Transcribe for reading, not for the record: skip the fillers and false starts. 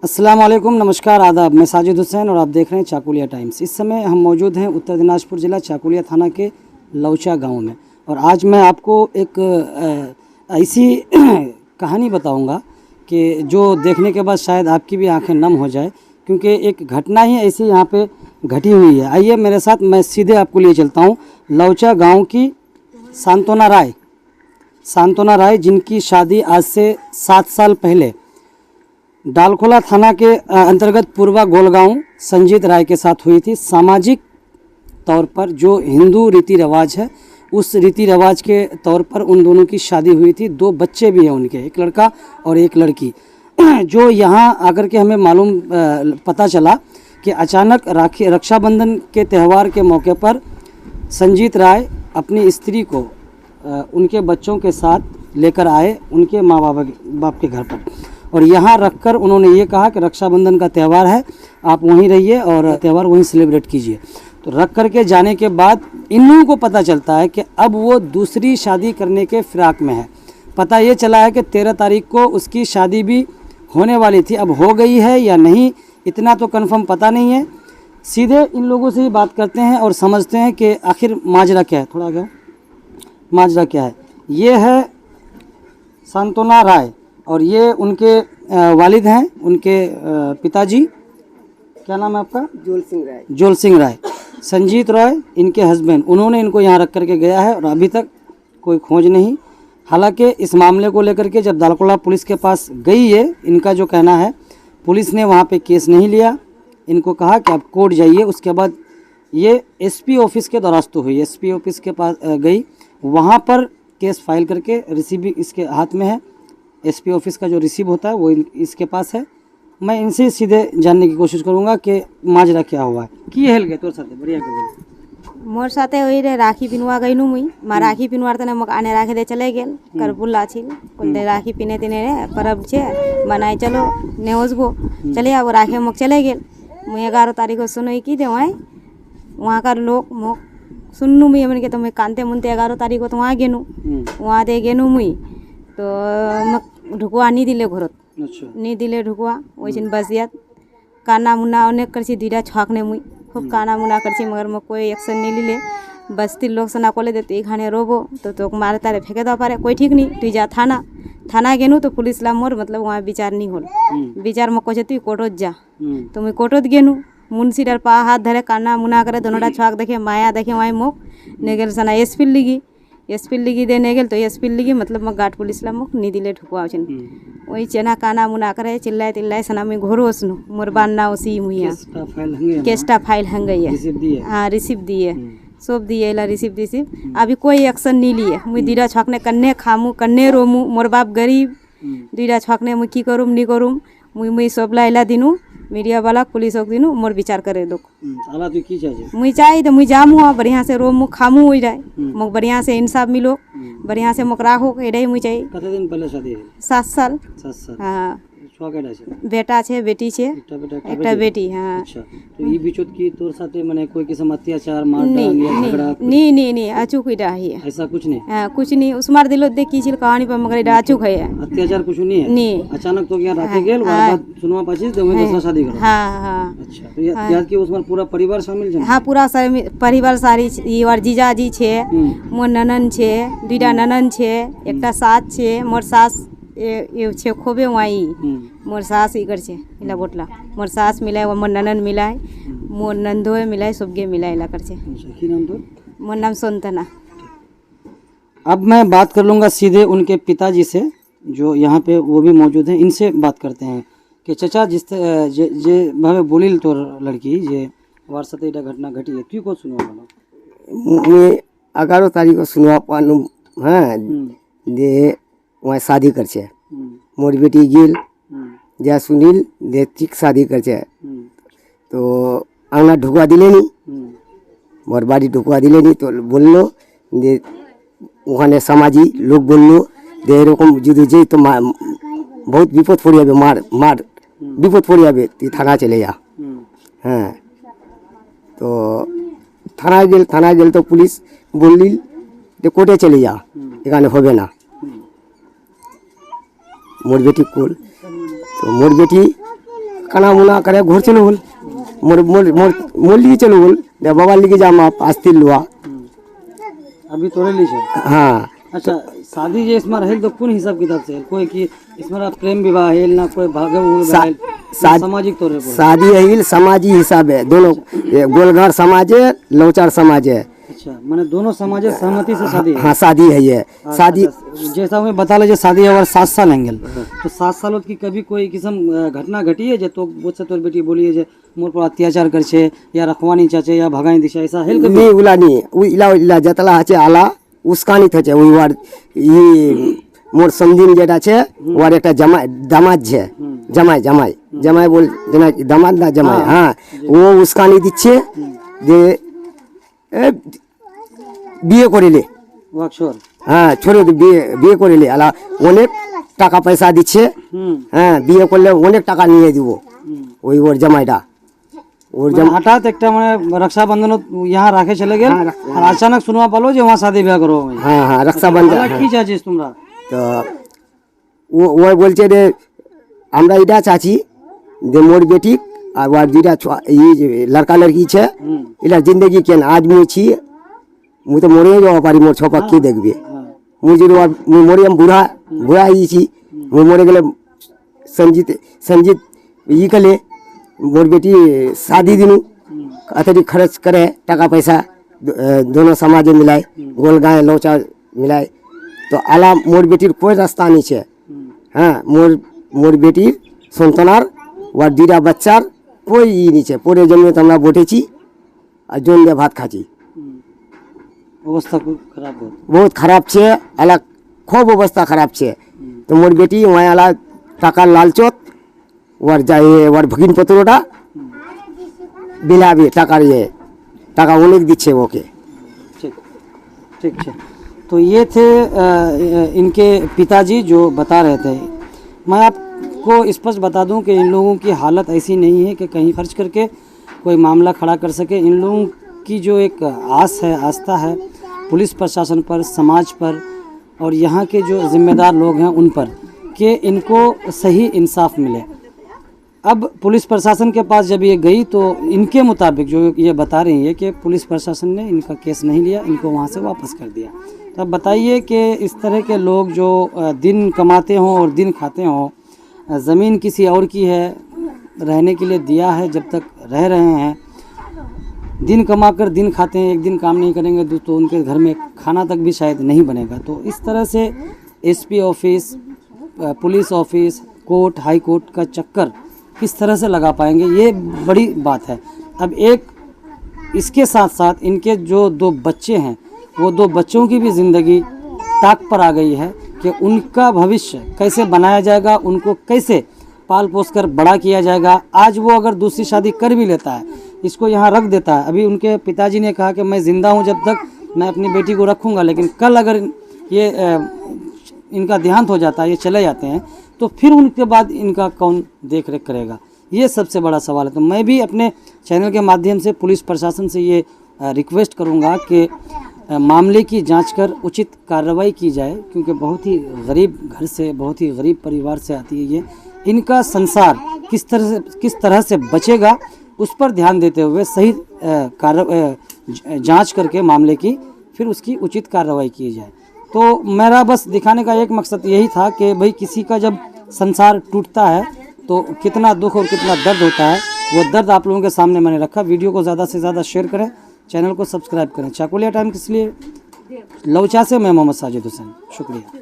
अस्सलाम वालेकुम, नमस्कार, आदाब। मैं साजिद हुसैन और आप देख रहे हैं चाकुलिया टाइम्स। इस समय हम मौजूद हैं उत्तर दिनाजपुर ज़िला चाकुलिया थाना के लौचा गांव में और आज मैं आपको एक ऐसी कहानी बताऊंगा कि जो देखने के बाद शायद आपकी भी आंखें नम हो जाए, क्योंकि एक घटना ही ऐसी यहाँ पे घटी हुई है। आइए मेरे साथ, मैं सीधे आपको लिए चलता हूँ लौचा गाँव की सांत्वना राय, जिनकी शादी आज से 7 साल पहले डालखोला थाना के अंतर्गत पूर्वा गोलगांव संजीत राय के साथ हुई थी। सामाजिक तौर पर जो हिंदू रीति रिवाज है, उस रीति रिवाज के तौर पर उन दोनों की शादी हुई थी। 2 बच्चे भी हैं उनके, एक लड़का और एक लड़की। जो यहाँ आकर के हमें मालूम पता चला कि अचानक रक्षाबंधन के त्यौहार के मौके पर संजीत राय अपनी स्त्री को उनके बच्चों के साथ लेकर आए उनके माँ बाप के घर पर, और यहाँ रखकर उन्होंने ये कहा कि रक्षाबंधन का त्यौहार है, आप वहीं रहिए और त्यौहार वहीं सेलिब्रेट कीजिए। तो रख करके जाने के बाद इन लोगों को पता चलता है कि अब वो दूसरी शादी करने के फिराक में है। पता ये चला है कि 13 तारीख को उसकी शादी भी होने वाली थी। अब हो गई है या नहीं, इतना तो कंफर्म पता नहीं है। सीधे इन लोगों से ही बात करते हैं और समझते हैं कि आखिर माजरा क्या है। थोड़ा आगे, माजरा क्या है। ये है सांत्वना राय और ये उनके वालिद हैं, उनके पिताजी। क्या नाम है आपका? जोल सिंह राय। संजीत राय इनके हस्बैंड, उन्होंने इनको यहाँ रख करके गया है और अभी तक कोई खोज नहीं। हालांकि इस मामले को लेकर के जब दालकोला पुलिस के पास गई है, इनका जो कहना है, पुलिस ने वहाँ पे केस नहीं लिया। इनको कहा कि आप कोर्ट जाइए। उसके बाद ये एसपी ऑफिस के द्वारस्थ हुई, एसपी ऑफिस के पास गई, वहाँ पर केस फाइल करके रिसीव भी इसके हाथ में है। एसपी ऑफिस का जो रिसीव होता है वो इसके पास है। मैं इनसे सीधे जानने की कोशिश करूंगा कि माजरा क्या हुआ है। की हेल गए तोर साथे बढ़िया के मोर साथे होई रे राखी पिनवा गईनु मुई मा राखी पिनवार तने मक आने राखे दे चले गेल कर बुल्ला छिल कोलते राखी पिने तिने रे परब छे बनाई चलो नेओजगो चले अब राखे मक चले गेल। मुई 11 तारीख को सुनई की दे वहाँ का लोग मक सुननु मुई मन के तो मैं कांते मुनते 11 तारीख को तो वहाँ गेनु वहाँ दे गेनु मुई तो मक ढुकुआ नहीं दिले घरत। अच्छा, नहीं दिले ढुकुआ वैसे बसियात काना मुना अनेक करछी दुईटा छकने मुई खूब काना मुना करछी मगर मो कोई एक्शन नहीं लिले। बस्ती लोग सना कोले देते खाने रोबो तो मारे तारे फेंके दो पारे कोई ठीक नहीं। तु जा थाना गेनु तो पुलिस ला मोर मतलब वहाँ विचार नहीं होल। विचार में कहे तु कोर्टत जा तो मैं कोर्टत गेनु। मुंशी डर पा हाथ धरे काना मुना करे दोनोटा छक देखे माया देखे वहाँ मोक नेगेल सना एसपी लिगी दे नेगेल तो एसपी लिगी मतलब मैं गाट पुलिस ला मोक नहीं दिले ढुकुआ वही चेना काना मुना करे चिल्लाए तिल्लाए सना मैं घोरो उसनु मोर बान्ना उसी मुहिया केस्टा फाइल हंगई। हाँ रिसीव दिए सब दिए ला रिसीव अभी कोई एक्शन नहीं लिए। मुई दीरा छकने कन्ने खामू कन्ने रोमू मोर बाप गरीब दीरा छकने मुई की करूम नहीं करूम मुई सबला इला दिनु मीडिया वाला पुलिस दिनु मोर विचार करे लोग। मुई चाहिए तो मुई जामू बढ़िया से रोमू खामू हो जाए मोक बढ़िया से इंसाफ मिलो बढ़िया से मोक राखो एडे मुई चाहिए। कते दिन पहले शादी है? 7 साल। 7 साल। हाँ छकेटा छे बेटा छे बेटी छे एकटा बेटी। हाँ अच्छा, तो ई बिचोत की तोर साथे माने कोई किस्म अत्याचार मार डाल या झगड़ा नहीं अचूक इडा है ऐसा कुछ नहीं? हाँ कुछ नहीं उसमार दिलो देख की छिल कहानी पर मगर इडा अचूक है। अत्याचार कुछ नहीं है? नहीं। अचानक तो यहाँ रखे गेल बाद सुनवा पाछी तो मैं दूसरा शादी करो। हाँ अच्छा, तो याद की उसमें पूरा परिवार शामिल छे? हाँ पूरा परिवार सारी ई और जीजाजी छे मोर ननन छे दुईटा ननन छे एकटा सास छे मोर सास ये छे खोबे वाई मोर सास इगर छे इला बोटला मोर सास मिलाए मोर ननन मिलाए मोर नंदोए मिलाए सबगे मिलाए ला कर छे। की नाम तो? मोर नाम संतना। अब मैं बात कर लूँगा सीधे उनके पिताजी से जो यहाँ पे वो भी मौजूद हैं। इनसे बात करते हैं कि चचा जिस जे भावे बोलिल तोर लड़की जे वार साथे इटा घटना घटी है तू को सुनवा वाला? मैं 11 तारीख को सुनवा पानु। हाँ दे वहाँ शादी कर छे मोर बेटी गेल जा सुनील दे ठीक शादी कर छे तो आंगना ढुकवा दिले नहीं मोर बाड़ी ढुकवा दिले नहीं तो बोललो दे ওখানে समाजी लोग बोललो दे এরকম যদি যেই তো बहुत विपद पड़ जाबे मार विपद पड़ जाबे তুই থানা चले जा। हाँ तो থানা गेल तो पुलिस बोलली যে कोर्टे चले जा এখানে হবে না। मोर बेटी कोल तो मोर बेटी কানা মুনা করে ঘর চলো বল মোর মোর মোর মোর লিগে চলো বল দে বাবার লিগে যাম আসতিল লুয়া अभी तोड़े लीजिए। हाँ अच्छा, शादी जे इसमें रहेल तो कौन हिसाब किताब से कोई कि इसमें प्रेम विवाह है ना कोई भागे हुए सा- रहेल, सा- सामाजिक तौर पर। शादी है समाजी हिसाब है दोनों ये गोलघर समाज है लौचार समाज है अच्छा, मैंने दोनों समाज सहमति से शादी है। हाँ शादी है ये शादी अच्छा, जैसा मैं बता लीजिए शादी है और 7 साल हैंगे तो 7 साल की कभी कोई किस्म घटना घटी है जे तो बहुत से तोर बेटी बोली है जे मोर पर अत्याचार कर छे या रखवानी चाचे या भगाई दिशा ऐसा है कभी? नहीं उला नहीं उ इला इला जतला আছে আলা উস্কানি থাকে ওই ওয়ার ই মোর সমদিন যেটা আছে ওর একটা জামাই দামাদ আছে জামাই জামাই জামাই বল জামাই দামাদ না জামাই হ্যাঁ ও উস্কানি দিচ্ছে যে এ, বিয়ে করিলে वाकशोर। হ্যাঁ ছোট বিয়ে বিয়ে করিলে আলা অনেক টাকা পয়সা দিচ্ছে হ্যাঁ বিয়ে করলে অনেক টাকা নিয়ে দিব ওই ওর জামাইটা ওর মানে हठात एक मैंने रक्षाबंधन यहाँ राखे चले गए और अचानक सुनवा पालो जो वहाँ शादी ब्याह करो হ্যাঁ হ্যাঁ রক্ষাবন্ধন की चाचिस तुमरा তো ও ও বলছে যে আমরা এটা চাচ্ছি যে মোর বেটি আর ওর দুইটা লড়কা লড়কি আছে এটা জিন্দগি কেন আজ মুই ছি মুই তো মরে যাওয়া পারি মোর ছপা কে দেখবে মুই যদি মুই মরে বুড়া বুড়া হয়েছি মুই মরে গেলে সঞ্জিত সঞ্জিত ই কলে মোর বেটি शादी दिनू अतरी खर्च करे टाका पैसा दोनों समाज मिलाए गोल गाय लौचा मिलाए तो आला मोर बेटीर कोई रास्ता नहीं छे हाँ मोर मोर बेटीर सन्तानार और दुटा बच्चार कोई ই नहीं छे पूरे जमीन तो আমরা বটেছি আর জন দিয়ে ভাত খাচ্ছি अवस्था को खराब हो बहुत खराब छे आला खूब अवस्था खराब छे तो मोर बेटी वहाँ आला टाका लालचत और जाए और भगिन पत्रोटा बिलाबी टाका ये टाका अनेक दिच्छे ओके ठीक ठीक है। तो ये थे इनके पिताजी जो बता रहे थे। मैं आपको स्पष्ट बता दूं कि इन लोगों की हालत ऐसी नहीं है कि कहीं खर्च करके कोई मामला खड़ा कर सके। इन लोगों की जो एक आस है आस्था है पुलिस प्रशासन पर समाज पर और यहाँ के जो जिम्मेदार लोग हैं उन पर कि इनको सही इंसाफ मिले। अब पुलिस प्रशासन के पास जब ये गई तो इनके मुताबिक जो ये बता रही है कि पुलिस प्रशासन ने इनका केस नहीं लिया इनको वहाँ से वापस कर दिया। तो अब बताइए कि इस तरह के लोग जो दिन कमाते हों और दिन खाते हों ज़मीन किसी और की है रहने के लिए दिया है जब तक रह रहे हैं दिन कमाकर दिन खाते हैं एक दिन काम नहीं करेंगे तो उनके घर में खाना तक भी शायद नहीं बनेगा। तो इस तरह से SP office police office court high court का चक्कर किस तरह से लगा पाएंगे ये बड़ी बात है। अब एक इसके साथ साथ इनके जो 2 बच्चे हैं वो 2 बच्चों की भी ज़िंदगी ताक पर आ गई है कि उनका भविष्य कैसे बनाया जाएगा उनको कैसे पाल पोस कर बड़ा किया जाएगा। आज वो अगर दूसरी शादी कर भी लेता है इसको यहाँ रख देता है। अभी उनके पिताजी ने कहा कि मैं ज़िंदा हूँ जब तक मैं अपनी बेटी को रखूँगा लेकिन कल अगर ये इनका देहांत हो जाता है ये चले जाते हैं तो फिर उनके बाद इनका कौन देख रेख करेगा ये सबसे बड़ा सवाल है। तो मैं भी अपने चैनल के माध्यम से पुलिस प्रशासन से ये रिक्वेस्ट करूँगा कि मामले की जांच कर उचित कार्रवाई की जाए क्योंकि बहुत ही गरीब घर से बहुत ही गरीब परिवार से आती है ये इनका संसार किस तरह से बचेगा उस पर ध्यान देते हुए सही जांच करके मामले की फिर उसकी उचित कार्रवाई की जाए। तो मेरा बस दिखाने का एक मकसद यही था कि भाई किसी का जब संसार टूटता है तो कितना दुख और कितना दर्द होता है वो दर्द आप लोगों के सामने मैंने रखा। वीडियो को ज़्यादा से ज़्यादा शेयर करें चैनल को सब्सक्राइब करें। चाकुलिया टाइम किस लिए लौचा से मैं मोहम्मद साजिद हुसैन शुक्रिया।